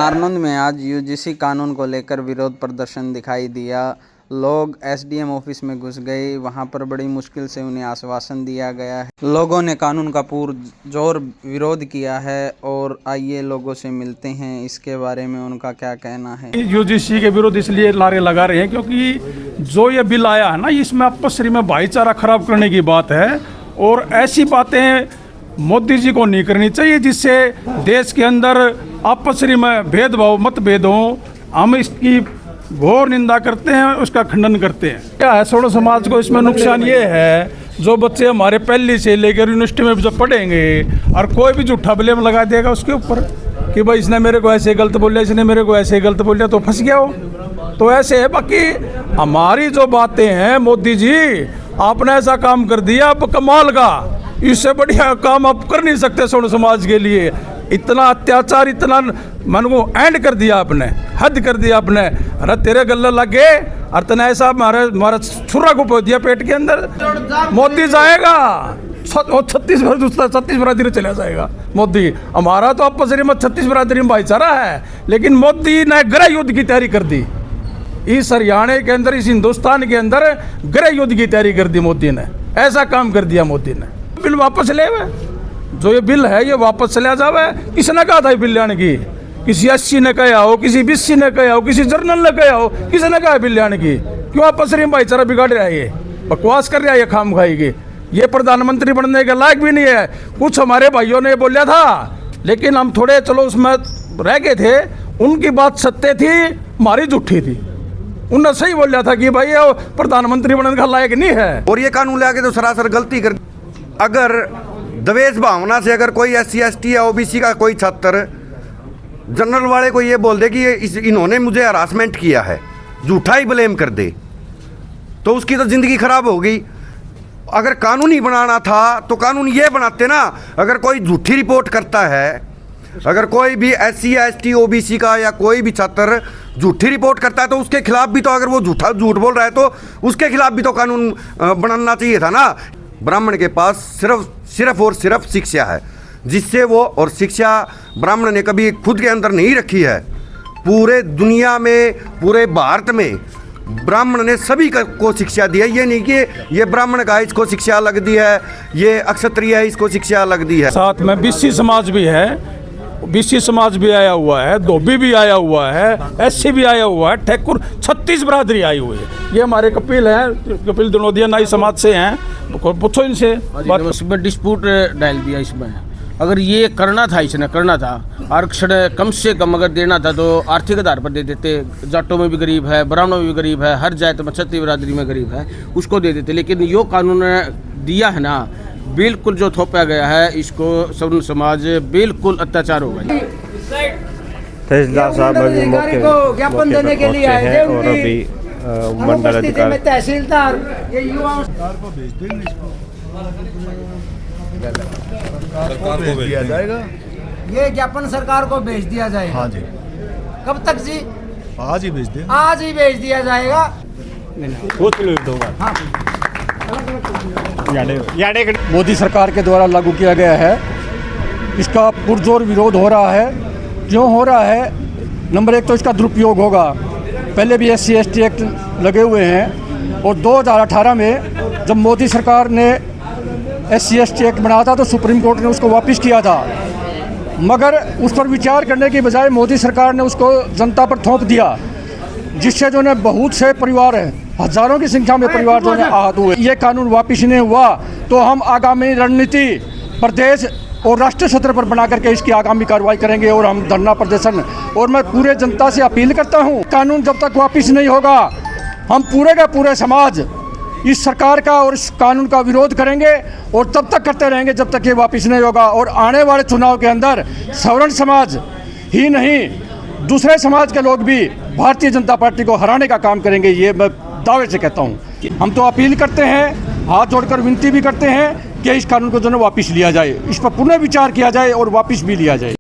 नारनौंद में आज यूजीसी कानून को लेकर विरोध प्रदर्शन दिखाई दिया। लोग एसडीएम ऑफिस में घुस गए। वहां पर बड़ी मुश्किल से उन्हें आश्वासन दिया गया है। लोगों ने कानून का पुरजोर विरोध किया है और आइए लोगों से मिलते हैं, इसके बारे में उनका क्या कहना है। यूजीसी के विरोध इसलिए नारे लगा रहे हैं क्योंकि जो ये बिल आया है ना, इसमें आपसी में भाईचारा खराब करने की बात है और ऐसी बातें मोदी जी को नहीं करनी चाहिए जिससे देश के अंदर आपसी में भेदभाव मतभेद हो। हम इसकी घोर निंदा करते हैं, उसका खंडन करते हैं। क्या है, सोडो समाज को इसमें नुकसान ये है, जो बच्चे हमारे पहली से लेकर यूनिवर्सिटी में जब पढ़ेंगे और कोई भी झूठा ब्लेम लगा देगा उसके ऊपर कि भाई इसने मेरे को ऐसे गलत बोल दिया, इसने मेरे को ऐसे गलत बोल दिया, तो फंस गया हो। तो ऐसे है। बाकी हमारी जो बातें हैं, मोदी जी आपने ऐसा काम कर दिया अब कमाल का, इससे बढ़िया काम आप कर नहीं सकते। सोडो समाज के लिए इतना अत्याचार, इतना मन को एंड कर दिया आपने, हद कर दिया आपने। अरे तेरे गले लगे और तने ऐसा हमारा छुरा को पहुँच दिया पेट के अंदर। मोदी जाएगा 36 बरादरी चला जाएगा मोदी। हमारा तो आपस में 36 बरादरी में भाईचारा है, लेकिन मोदी ने गृह युद्ध की तैयारी कर दी। इस हरियाणा के अंदर, इस हिंदुस्तान के अंदर गृह युद्ध की तैयारी कर दी मोदी ने। ऐसा काम कर दिया मोदी ने। बिल वापस ले हुए, जो ये बिल है ये वापस चला जावे। किसने कहा था ये बिल लाने की? किसी एससी ने कहा हो, किसी बीसी ने कहा हो, किसी जर्नल ने कहा हो, किसने कहा बिल लाने की? क्यों आपस में भाईचारा बिगाड़ रहा है? ये बकवास कर रहा है, ये खाम खाएगी। ये प्रधानमंत्री बनने के लायक भी नहीं है। कुछ हमारे भाइयों ने बोला था, लेकिन हम थोड़े चलो उसमें रह गए थे। उनकी बात सत्य थी, हमारी झूठी थी। उन्होंने सही बोला था कि भाई ये प्रधानमंत्री बनने का लायक नहीं है। और ये कानून लाके तो सरासर गलती कर। अगर द्वेष भावना से अगर कोई SC ST या OBC का कोई छात्र जनरल वाले को ये बोल दे कि इन्होंने मुझे हरासमेंट किया है, झूठा ही ब्लेम कर दे, तो उसकी तो ज़िंदगी खराब हो गई। अगर कानून ही बनाना था तो कानून ये बनाते ना। अगर कोई झूठी रिपोर्ट करता है, अगर कोई भी SC या ST OBC का या कोई भी छात्र झूठी रिपोर्ट करता है तो उसके खिलाफ भी तो, अगर वो झूठ बोल रहा है तो उसके खिलाफ भी तो कानून बनाना चाहिए था ना। ब्राह्मण के पास सिर्फ और सिर्फ शिक्षा है, जिससे वो, और शिक्षा ब्राह्मण ने कभी खुद के अंदर नहीं रखी है। पूरे दुनिया में, पूरे भारत में ब्राह्मण ने सभी को शिक्षा दी है। ये नहीं कि ये ब्राह्मण का इसको शिक्षा अलग दी है, ये क्षत्रिय है इसको शिक्षा अलग दी है। साथ में BC समाज भी है, BC समाज भी आया हुआ है, धोबी भी आया हुआ है, SC भी आया हुआ है, ठाकुर 36 बरादरी आई हुई है। ये हमारे कपिल हैं, कपिल दनोदिया नाई समाज से हैं, तो पूछो इनसे। इसमें डिस्प्यूट डाल दिया इसमें। अगर ये करना था, इसने करना था, आरक्षण कम से कम अगर देना था तो आर्थिक आधार पर दे देते। जाटों में भी गरीब है, ब्राह्मणों में भी गरीब है, हर जात में 36 बरादरी में गरीब है, उसको दे देते। लेकिन यो कानून दिया है ना, बिल्कुल जो थोपा गया है, इसको सवर्ण समाज बिल्कुल अत्याचार होगा। तहसीलदार साहब अभी मौके पर पहुंचे हैं और अभी मंडल अधिकारी तहसीलदार सरकार को भेज दिया जाएगा। ये ज्ञापन सरकार को भेज दिया जाएगा। हाँ जी। कब तक जी? आज ही भेज दें। आज ही भेज दिया जाएगा। हाँ। मोदी सरकार के द्वारा लागू किया गया है, इसका पुरजोर विरोध हो रहा है। क्यों हो रहा है? नंबर 1 तो इसका दुरुपयोग होगा। पहले भी SC ST एक्ट लगे हुए हैं और 2018 में जब मोदी सरकार ने SC ST एक्ट बनाया था तो सुप्रीम कोर्ट ने उसको वापस किया था, मगर उस पर विचार करने की बजाय मोदी सरकार ने उसको जनता पर थोप दिया, जिससे जो है बहुत से परिवार हैं, हजारों की संख्या में परिवार जो है आहत हुए। ये कानून वापस नहीं हुआ तो हम आगामी रणनीति प्रदेश और राष्ट्रीय सत्र पर बना करके इसकी आगामी कार्रवाई करेंगे और हम धरना प्रदर्शन। और मैं पूरे जनता से अपील करता हूं, कानून जब तक वापस नहीं होगा हम पूरे का पूरे समाज इस सरकार का और इस कानून का विरोध करेंगे और तब तक करते रहेंगे जब तक ये वापस नहीं होगा। और आने वाले चुनाव के अंदर सवर्ण समाज ही नहीं, दूसरे समाज के लोग भी भारतीय जनता पार्टी को हराने का काम करेंगे, ये मैं दावे से कहता हूँ। हम तो अपील करते हैं, हाथ जोड़कर विनती भी करते हैं कि इस कानून को जो है वापस लिया जाए, इस पर पुनः विचार किया जाए और वापस भी लिया जाए।